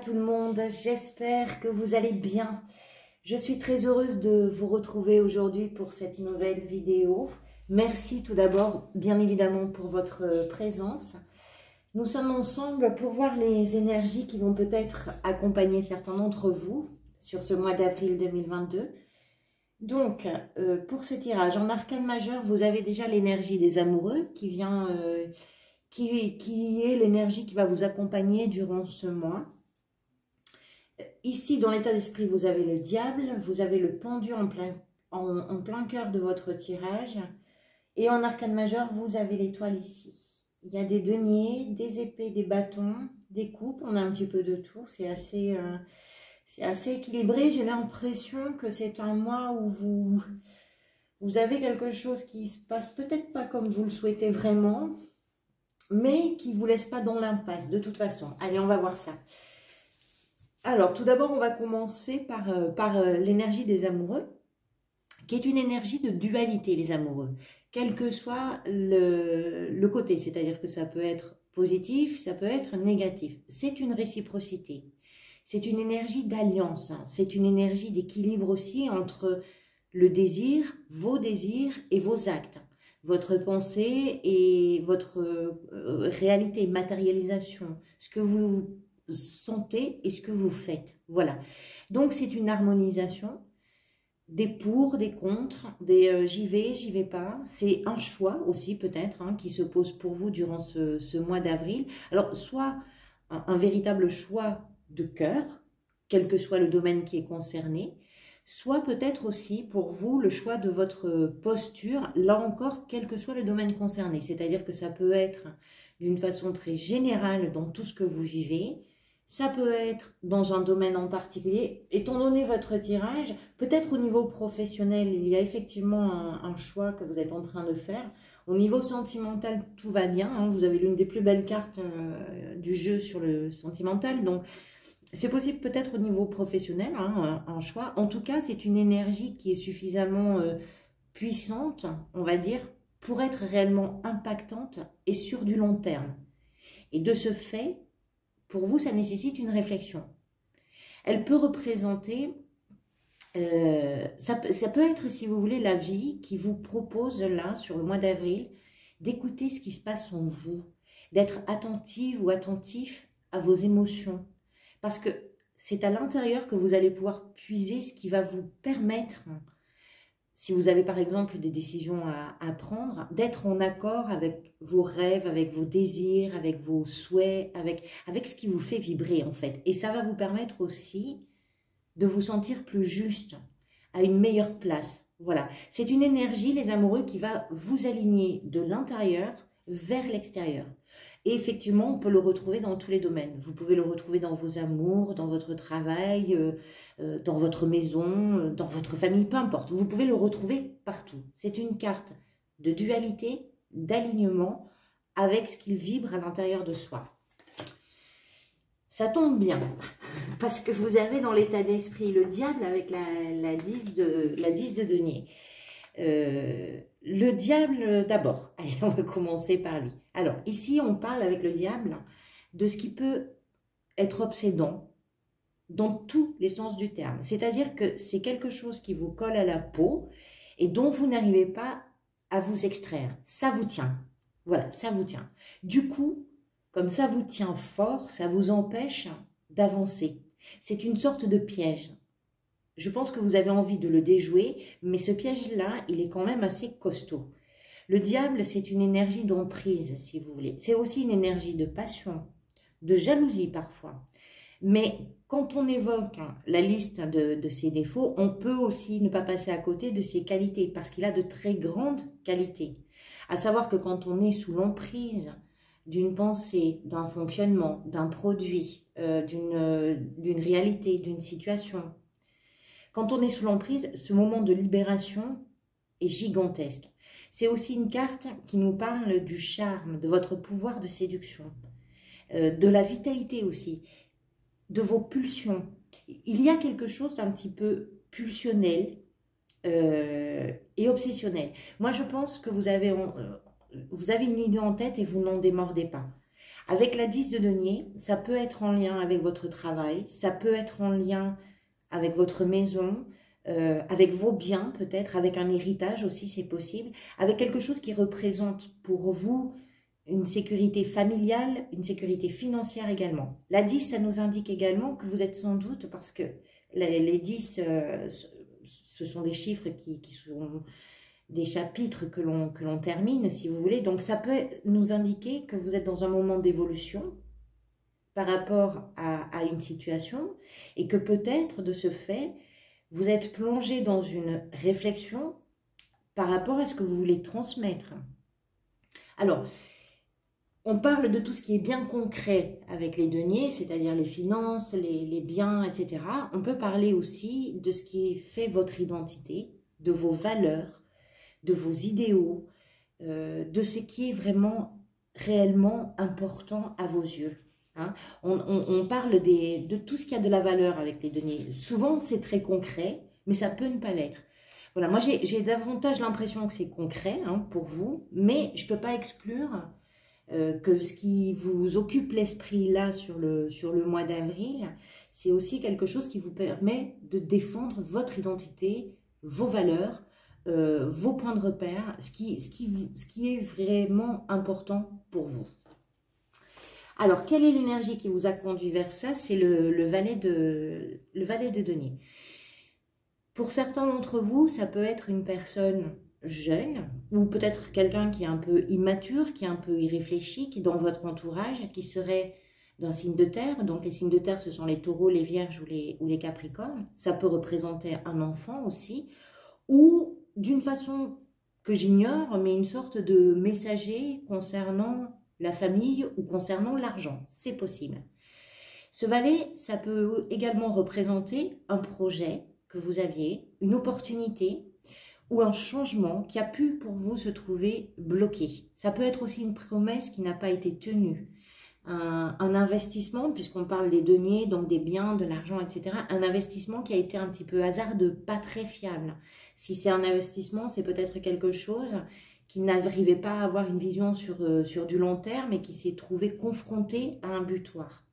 tout le monde, j'espère que vous allez bien. Je suis très heureuse de vous retrouver aujourd'hui pour cette nouvelle vidéo. Merci tout d'abord, bien évidemment, pour votre présence. Nous sommes ensemble pour voir les énergies qui vont peut-être accompagner certains d'entre vous sur ce mois d'avril 2022. Donc, pour ce tirage, en arcane majeur, vous avez déjà l'énergie des amoureux qui vient... qui est l'énergie qui va vous accompagner durant ce mois. Ici, dans l'état d'esprit, vous avez le diable, vous avez le pendu en plein cœur de votre tirage. Et en arcane majeur, vous avez l'étoile ici. Il y a des deniers, des épées, des bâtons, des coupes, on a un petit peu de tout. C'est assez équilibré. J'ai l'impression que c'est un mois où vous avez quelque chose qui se passe peut-être pas comme vous le souhaitez vraiment, mais qui ne vous laisse pas dans l'impasse, de toute façon. Allez, on va voir ça. Alors, tout d'abord, on va commencer par l'énergie des amoureux, qui est une énergie de dualité, les amoureux, quel que soit le côté, c'est-à-dire que ça peut être positif, ça peut être négatif. C'est une réciprocité, c'est une énergie d'alliance, c'est une énergie d'équilibre aussi entre le désir, vos désirs et vos actes. Votre pensée et votre réalité, matérialisation, ce que vous sentez et ce que vous faites. Voilà. Donc, c'est une harmonisation des pour, des contre, des j'y vais pas. C'est un choix aussi peut-être qui se pose pour vous durant ce mois d'avril. Alors, soit un véritable choix de cœur, quel que soit le domaine qui est concerné, soit peut-être aussi pour vous le choix de votre posture, là encore, quel que soit le domaine concerné. C'est-à-dire que ça peut être d'une façon très générale dans tout ce que vous vivez, ça peut être dans un domaine en particulier. Étant donné votre tirage, peut-être au niveau professionnel, il y a effectivement un choix que vous êtes en train de faire. Au niveau sentimental, tout va bien. Vous avez l'une des plus belles cartes du jeu sur le sentimental, donc c'est possible peut-être au niveau professionnel, un choix. En tout cas, c'est une énergie qui est suffisamment puissante, on va dire, pour être réellement impactante et sur du long terme. Et de ce fait, pour vous, ça nécessite une réflexion. Elle peut représenter, ça peut être, si vous voulez, la vie qui vous propose là, sur le mois d'avril, d'écouter ce qui se passe en vous, d'être attentive ou attentif à vos émotions. Parce que c'est à l'intérieur que vous allez pouvoir puiser ce qui va vous permettre, si vous avez par exemple des décisions à prendre, d'être en accord avec vos rêves, avec vos désirs, avec vos souhaits, avec ce qui vous fait vibrer en fait. Et ça va vous permettre aussi de vous sentir plus juste, à une meilleure place. Voilà, c'est une énergie, les amoureux, qui va vous aligner de l'intérieur vers l'extérieur. Et effectivement, on peut le retrouver dans tous les domaines. Vous pouvez le retrouver dans vos amours, dans votre travail, dans votre maison, dans votre famille, peu importe. Vous pouvez le retrouver partout. C'est une carte de dualité, d'alignement avec ce qu'il vibre à l'intérieur de soi. Ça tombe bien, parce que vous avez dans l'état d'esprit le diable avec la 10 de denier. Le diable d'abord, allez, on va commencer par lui. Alors ici on parle avec le diable de ce qui peut être obsédant dans tous les sens du terme, c'est-à-dire que c'est quelque chose qui vous colle à la peau et dont vous n'arrivez pas à vous extraire, ça vous tient, voilà, ça vous tient. Du coup, comme ça vous tient fort, ça vous empêche d'avancer, c'est une sorte de piège. Je pense que vous avez envie de le déjouer, mais ce piège-là, il est quand même assez costaud. Le diable, c'est une énergie d'emprise, si vous voulez. C'est aussi une énergie de passion, de jalousie parfois. Mais quand on évoque la liste de ses défauts, on peut aussi ne pas passer à côté de ses qualités, parce qu'il a de très grandes qualités. À savoir que quand on est sous l'emprise d'une pensée, d'un fonctionnement, d'un produit, d'une réalité, d'une situation, quand on est sous l'emprise, ce moment de libération est gigantesque. C'est aussi une carte qui nous parle du charme, de votre pouvoir de séduction, de la vitalité aussi, de vos pulsions. Il y a quelque chose d'un petit peu pulsionnel et obsessionnel. Moi, je pense que vous avez une idée en tête et vous n'en démordez pas. Avec la 10 de denier, ça peut être en lien avec votre travail, ça peut être en lien avec votre maison, avec vos biens peut-être, avec un héritage aussi, c'est possible, avec quelque chose qui représente pour vous une sécurité familiale, une sécurité financière également. La 10, ça nous indique également que vous êtes sans doute, parce que les 10, ce sont des chiffres qui sont des chapitres que l'on termine, si vous voulez. Donc, ça peut nous indiquer que vous êtes dans un moment d'évolution par rapport à une situation et que peut-être, de ce fait, vous êtes plongé dans une réflexion par rapport à ce que vous voulez transmettre. Alors, on parle de tout ce qui est bien concret avec les deniers, c'est-à-dire les finances, les biens, etc. On peut parler aussi de ce qui fait votre identité, de vos valeurs, de vos idéaux, de ce qui est vraiment réellement important à vos yeux. Hein. On parle de tout ce qui a de la valeur avec les deniers. Souvent, c'est très concret, mais ça peut ne pas l'être. Voilà, moi, j'ai davantage l'impression que c'est concret hein, pour vous, mais je ne peux pas exclure que ce qui vous occupe l'esprit là sur le mois d'avril, c'est aussi quelque chose qui vous permet de défendre votre identité, vos valeurs, vos points de repère, ce qui est vraiment important pour vous. Alors, quelle est l'énergie qui vous a conduit vers ça? C'est le valet de denier. Pour certains d'entre vous, ça peut être une personne jeune, ou peut-être quelqu'un qui est un peu immature, qui est un peu irréfléchi, qui est dans votre entourage, qui serait d'un signe de terre. Donc les signes de terre, ce sont les taureaux, les vierges ou les capricornes. Ça peut représenter un enfant aussi, ou d'une façon que j'ignore, mais une sorte de messager concernant la famille ou concernant l'argent. C'est possible. Ce valet, ça peut également représenter un projet que vous aviez, une opportunité, ou un changement qui a pu pour vous se trouver bloqué. Ça peut être aussi une promesse qui n'a pas été tenue. Un investissement, puisqu'on parle des deniers, donc des biens, de l'argent, etc. Un investissement qui a été un petit peu hasardeux, pas très fiable. Si c'est un investissement, c'est peut-être quelque chose qui n'arrivait pas à avoir une vision sur du long terme et qui s'est trouvé confronté à un butoir.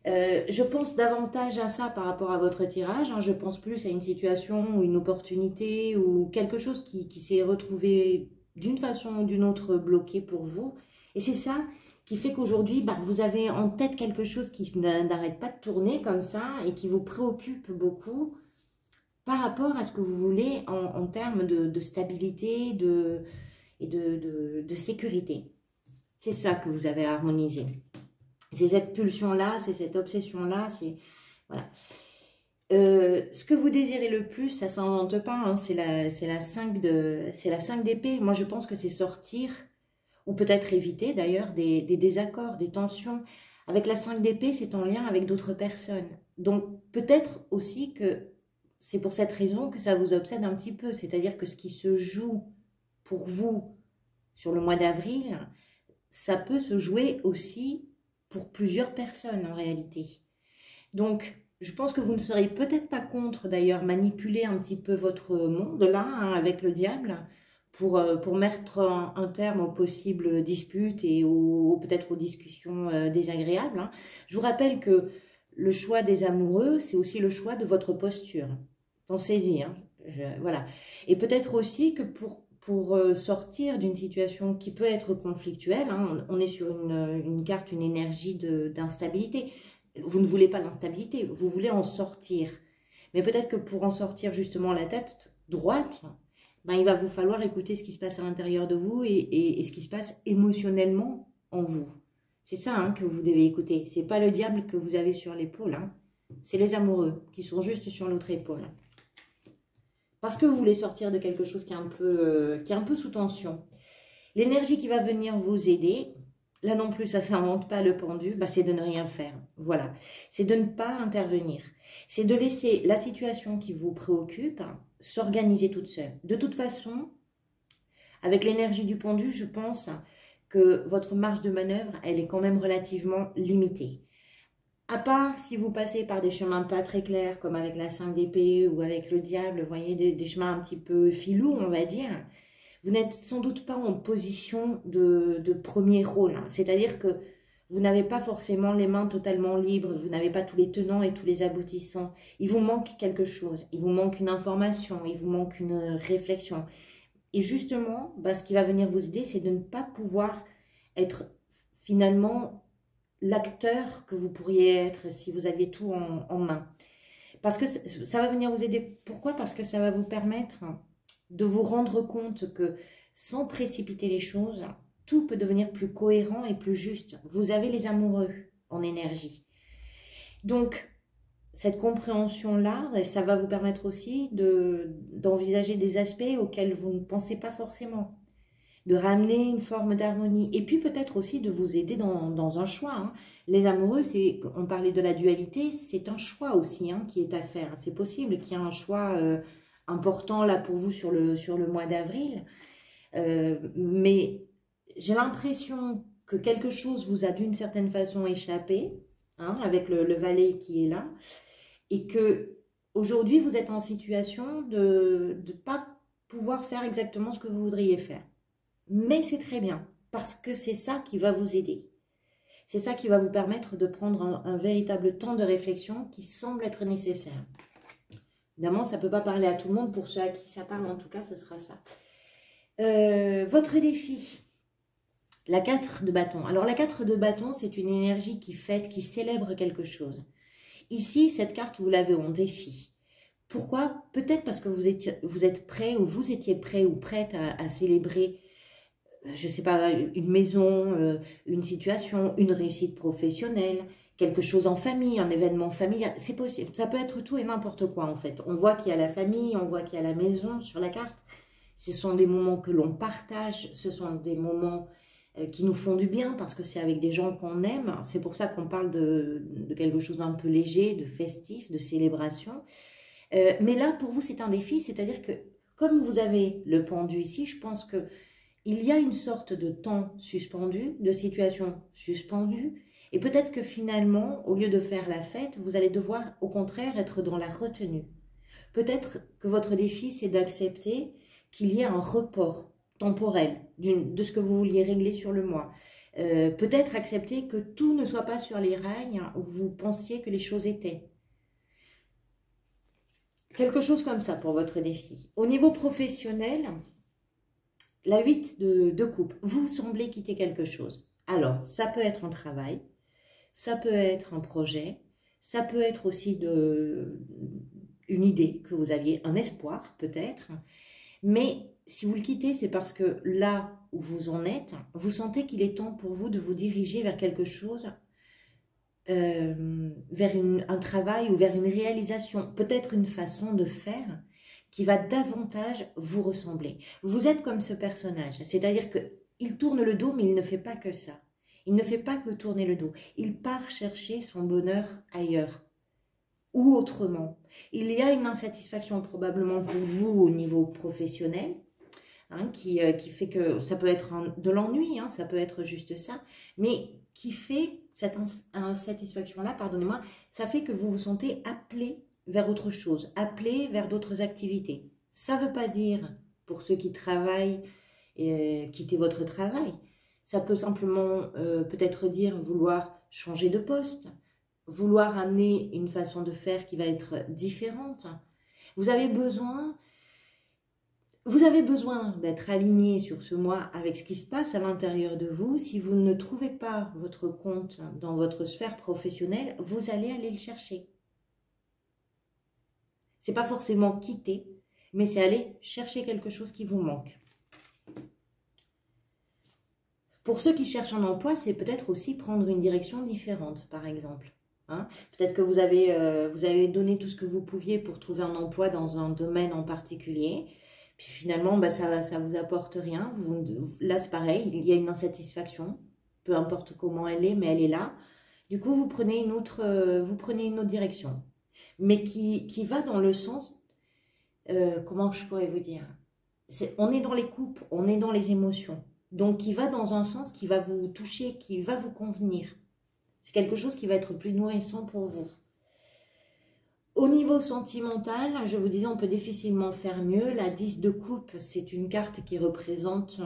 Je pense davantage à ça par rapport à votre tirage. Hein. Je pense plus à une situation ou une opportunité ou quelque chose qui s'est retrouvé d'une façon ou d'une autre bloqué pour vous. Et c'est ça qui fait qu'aujourd'hui, vous avez en tête quelque chose qui n'arrête pas de tourner comme ça et qui vous préoccupe beaucoup par rapport à ce que vous voulez en termes de stabilité et de sécurité. C'est ça que vous avez harmonisé. C'est cette pulsion-là, c'est cette obsession-là, c'est... Voilà. Ce que vous désirez le plus, ça ne s'invente pas, hein, c'est la 5 d'épée. Moi, je pense que c'est sortir, ou peut-être éviter d'ailleurs, des désaccords, des tensions. Avec la 5 d'épée, c'est en lien avec d'autres personnes. Donc, peut-être aussi que c'est pour cette raison que ça vous obsède un petit peu. C'est-à-dire que ce qui se joue pour vous sur le mois d'avril, ça peut se jouer aussi pour plusieurs personnes en réalité. Donc, je pense que vous ne serez peut-être pas contre d'ailleurs manipuler un petit peu votre monde là, hein, avec le diable, pour mettre un terme aux possibles disputes et peut-être aux discussions désagréables. Hein. Je vous rappelle que le choix des amoureux, c'est aussi le choix de votre posture. Pensez-y, hein, voilà. Et peut-être aussi que pour sortir d'une situation qui peut être conflictuelle, hein, on est sur une carte, une énergie d'instabilité. Vous ne voulez pas l'instabilité, vous voulez en sortir. Mais peut-être que pour en sortir justement la tête droite, il va vous falloir écouter ce qui se passe à l'intérieur de vous et ce qui se passe émotionnellement en vous. C'est ça hein, que vous devez écouter. Ce n'est pas le diable que vous avez sur l'épaule, hein. C'est les amoureux qui sont juste sur l'autre épaule. Parce que vous voulez sortir de quelque chose qui est un peu sous tension. L'énergie qui va venir vous aider, là non plus ça ne s'invente pas le pendu, c'est de ne rien faire. Voilà, c'est de ne pas intervenir. C'est de laisser la situation qui vous préoccupe s'organiser toute seule. De toute façon, avec l'énergie du pendu, je pense que votre marge de manœuvre, elle est quand même relativement limitée. À part si vous passez par des chemins pas très clairs, comme avec la 5 d'épée ou avec le diable, vous voyez, des chemins un petit peu filous, on va dire, vous n'êtes sans doute pas en position de premier rôle. Hein. C'est-à-dire que Vous n'avez pas forcément les mains totalement libres, vous n'avez pas tous les tenants et tous les aboutissants. Il vous manque quelque chose, il vous manque une information, il vous manque une réflexion. Et justement, ce qui va venir vous aider, c'est de ne pas pouvoir être finalement l'acteur que vous pourriez être si vous aviez tout en main. Parce que ça va venir vous aider. Pourquoi? Parce que ça va vous permettre de vous rendre compte que sans précipiter les choses, tout peut devenir plus cohérent et plus juste. Vous avez les amoureux en énergie. Donc, cette compréhension-là, ça va vous permettre aussi d'envisager des aspects auxquels vous ne pensez pas forcément. De ramener une forme d'harmonie. Et puis peut-être aussi de vous aider dans un choix. Hein. Les amoureux, on parlait de la dualité, c'est un choix aussi qui est à faire. C'est possible qu'il y ait un choix important là pour vous sur le mois d'avril. Mais j'ai l'impression que quelque chose vous a d'une certaine façon échappé, avec le valet qui est là, et que aujourd'hui vous êtes en situation de ne pas pouvoir faire exactement ce que vous voudriez faire. Mais c'est très bien, parce que c'est ça qui va vous aider. C'est ça qui va vous permettre de prendre un véritable temps de réflexion qui semble être nécessaire. Évidemment, ça ne peut pas parler à tout le monde, pour ceux à qui ça parle, en tout cas, ce sera ça. Votre défi, la 4 de bâton. Alors, la 4 de bâton, c'est une énergie qui fête, qui célèbre quelque chose. Ici, cette carte, vous l'avez en défi. Pourquoi? Peut-être parce que vous êtes prêt, ou vous étiez prêt ou prête à célébrer, je ne sais pas, une maison, une situation, une réussite professionnelle, quelque chose en famille, un événement familial. C'est possible, ça peut être tout et n'importe quoi en fait. On voit qu'il y a la famille, on voit qu'il y a la maison sur la carte. Ce sont des moments que l'on partage, ce sont des moments qui nous font du bien parce que c'est avec des gens qu'on aime. C'est pour ça qu'on parle de quelque chose d'un peu léger, de festif, de célébration. Mais là, pour vous, c'est un défi, c'est-à-dire que comme vous avez le pendu ici, je pense que il y a une sorte de temps suspendu, de situation suspendue, et peut-être que finalement, au lieu de faire la fête, vous allez devoir au contraire être dans la retenue. Peut-être que votre défi, c'est d'accepter qu'il y ait un report temporel de ce que vous vouliez régler sur le mois. Peut-être accepter que tout ne soit pas sur les rails où vous pensiez que les choses étaient. Quelque chose comme ça pour votre défi. Au niveau professionnel, la 8 de coupe, vous semblez quitter quelque chose. Alors, ça peut être un travail, ça peut être un projet, ça peut être aussi une idée que vous aviez, un espoir peut-être. Mais si vous le quittez, c'est parce que là où vous en êtes, vous sentez qu'il est temps pour vous de vous diriger vers quelque chose, vers un travail ou vers une réalisation, peut-être une façon de faire qui va davantage vous ressembler. Vous êtes comme ce personnage, c'est-à-dire qu'il tourne le dos, mais il ne fait pas que ça. Il ne fait pas que tourner le dos. Il part chercher son bonheur ailleurs ou autrement. Il y a une insatisfaction probablement pour vous au niveau professionnel, qui fait que ça peut être de l'ennui, ça peut être juste ça, mais qui fait cette insatisfaction-là, pardonnez-moi, ça fait que vous vous sentez appelé vers autre chose, appelé vers d'autres activités. Ça ne veut pas dire, pour ceux qui travaillent, quitter votre travail. Ça peut simplement peut-être dire vouloir changer de poste, vouloir amener une façon de faire qui va être différente. Vous avez besoin d'être aligné sur ce mois avec ce qui se passe à l'intérieur de vous. Si vous ne trouvez pas votre compte dans votre sphère professionnelle, vous allez aller le chercher. Ce n'est pas forcément quitter, mais c'est aller chercher quelque chose qui vous manque. Pour ceux qui cherchent un emploi, c'est peut-être aussi prendre une direction différente, par exemple. Peut-être que vous avez donné tout ce que vous pouviez pour trouver un emploi dans un domaine en particulier. Puis finalement, ça ne vous apporte rien. Là, c'est pareil, il y a une insatisfaction, peu importe comment elle est, mais elle est là. Du coup, vous prenez une autre direction, mais qui va dans le sens, comment je pourrais vous dire, on est dans les coupes, on est dans les émotions. Donc, qui va dans un sens qui va vous toucher, qui va vous convenir. C'est quelque chose qui va être plus nourrissant pour vous. Au niveau sentimental, je vous disais, on peut difficilement faire mieux. La 10 de coupe, c'est une carte qui représente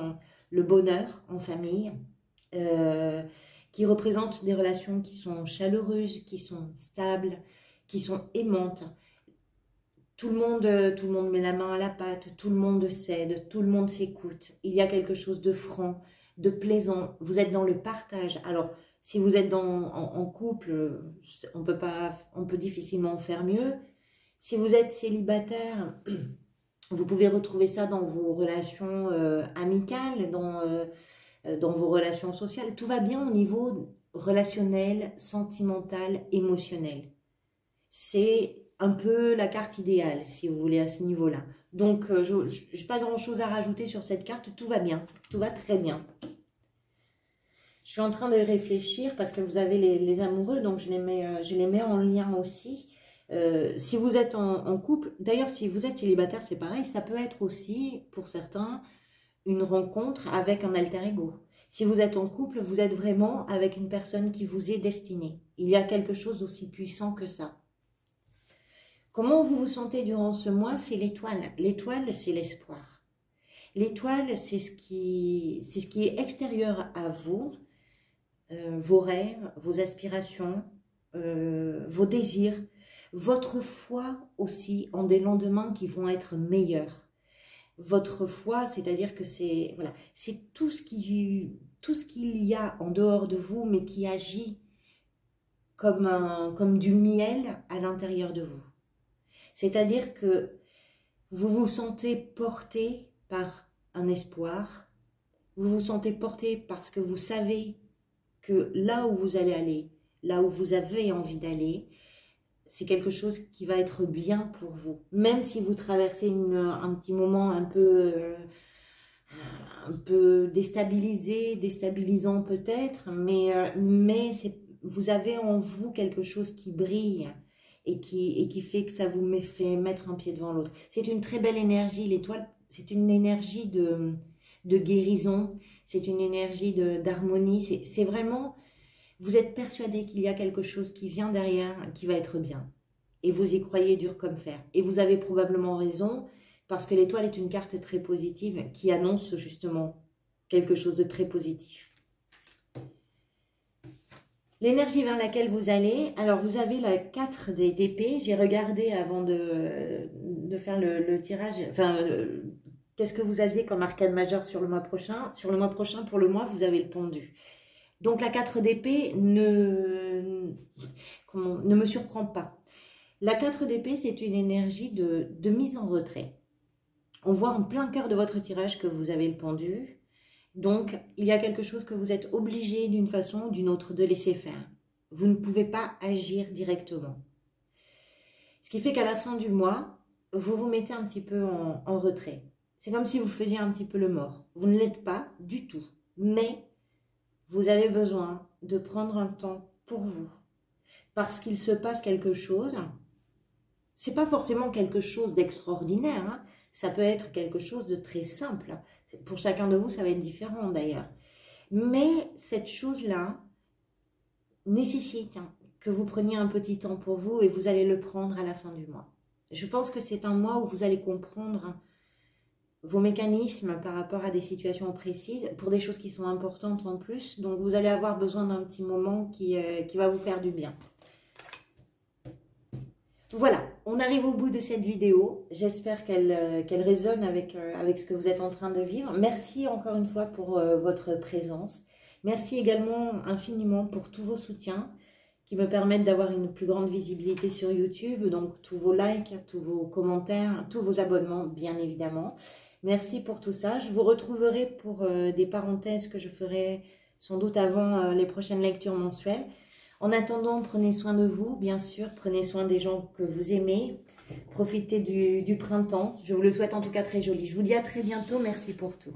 le bonheur en famille. qui représente des relations qui sont chaleureuses, qui sont stables, qui sont aimantes. Tout le monde met la main à la pâte, tout le monde s'aide, tout le monde s'écoute. Il y a quelque chose de franc, de plaisant. Vous êtes dans le partage. Alors, si vous êtes en couple, on peut difficilement faire mieux. Si vous êtes célibataire, vous pouvez retrouver ça dans vos relations amicales, dans vos relations sociales. Tout va bien au niveau relationnel, sentimental, émotionnel. C'est un peu la carte idéale, si vous voulez, à ce niveau-là. Donc, je n'ai pas grand-chose à rajouter sur cette carte. Tout va bien, tout va très bien. Je suis en train de réfléchir parce que vous avez les amoureux, donc je les mets en lien aussi. Si vous êtes en couple, d'ailleurs, si vous êtes célibataire, c'est pareil. Ça peut être aussi, pour certains, une rencontre avec un alter ego. Si vous êtes en couple, vous êtes vraiment avec une personne qui vous est destinée. Il y a quelque chose aussi puissant que ça. Comment vous vous sentez durant ce mois? C'est l'étoile. L'étoile, c'est l'espoir. L'étoile, c'est ce qui est extérieur à vous, vos rêves, vos aspirations, vos désirs, votre foi aussi en des lendemains qui vont être meilleurs. Votre foi, c'est-à-dire que c'est voilà, c'est tout ce qu'il y a en dehors de vous, mais qui agit comme du miel à l'intérieur de vous. C'est-à-dire que vous vous sentez porté par un espoir, vous vous sentez porté parce que vous savez que là où vous allez aller, là où vous avez envie d'aller, c'est quelque chose qui va être bien pour vous. Même si vous traversez un petit moment un peu déstabilisant peut-être, mais vous avez en vous quelque chose qui brille et qui fait que ça vous fait mettre un pied devant l'autre. C'est une très belle énergie, l'étoile, c'est une énergie de guérison, c'est une énergie d'harmonie, c'est vraiment, vous êtes persuadé qu'il y a quelque chose qui vient derrière, qui va être bien. Et vous y croyez dur comme fer. Et vous avez probablement raison, parce que l'étoile est une carte très positive qui annonce justement quelque chose de très positif. L'énergie vers laquelle vous allez, alors vous avez la 4 d'épée, j'ai regardé avant de faire le tirage, enfin, qu'est-ce que vous aviez comme arcane majeure sur le mois prochain? Sur le mois prochain, pour le mois, vous avez le pendu. Donc la 4 d'épée ne me surprend pas. La 4 d'épée, c'est une énergie de mise en retrait. On voit en plein cœur de votre tirage que vous avez le pendu. Donc, il y a quelque chose que vous êtes obligé d'une façon ou d'une autre de laisser faire. Vous ne pouvez pas agir directement. Ce qui fait qu'à la fin du mois, vous vous mettez un petit peu en retrait. C'est comme si vous faisiez un petit peu le mort. Vous ne l'êtes pas du tout. Mais vous avez besoin de prendre un temps pour vous. Parce qu'il se passe quelque chose. Ce n'est pas forcément quelque chose d'extraordinaire, hein. Ça peut être quelque chose de très simple. Pour chacun de vous, ça va être différent d'ailleurs. Mais cette chose-là nécessite que vous preniez un petit temps pour vous et vous allez le prendre à la fin du mois. Je pense que c'est un mois où vous allez comprendre vos mécanismes par rapport à des situations précises, pour des choses qui sont importantes en plus. Donc vous allez avoir besoin d'un petit moment qui va vous faire du bien. Voilà, on arrive au bout de cette vidéo. J'espère qu'elle résonne avec ce que vous êtes en train de vivre. Merci encore une fois pour votre présence. Merci également infiniment pour tous vos soutiens qui me permettent d'avoir une plus grande visibilité sur YouTube. Donc tous vos likes, tous vos commentaires, tous vos abonnements, bien évidemment. Merci pour tout ça. Je vous retrouverai pour des parenthèses que je ferai sans doute avant les prochaines lectures mensuelles. En attendant, prenez soin de vous, bien sûr. Prenez soin des gens que vous aimez. Profitez du printemps. Je vous le souhaite en tout cas très joli. Je vous dis à très bientôt. Merci pour tout.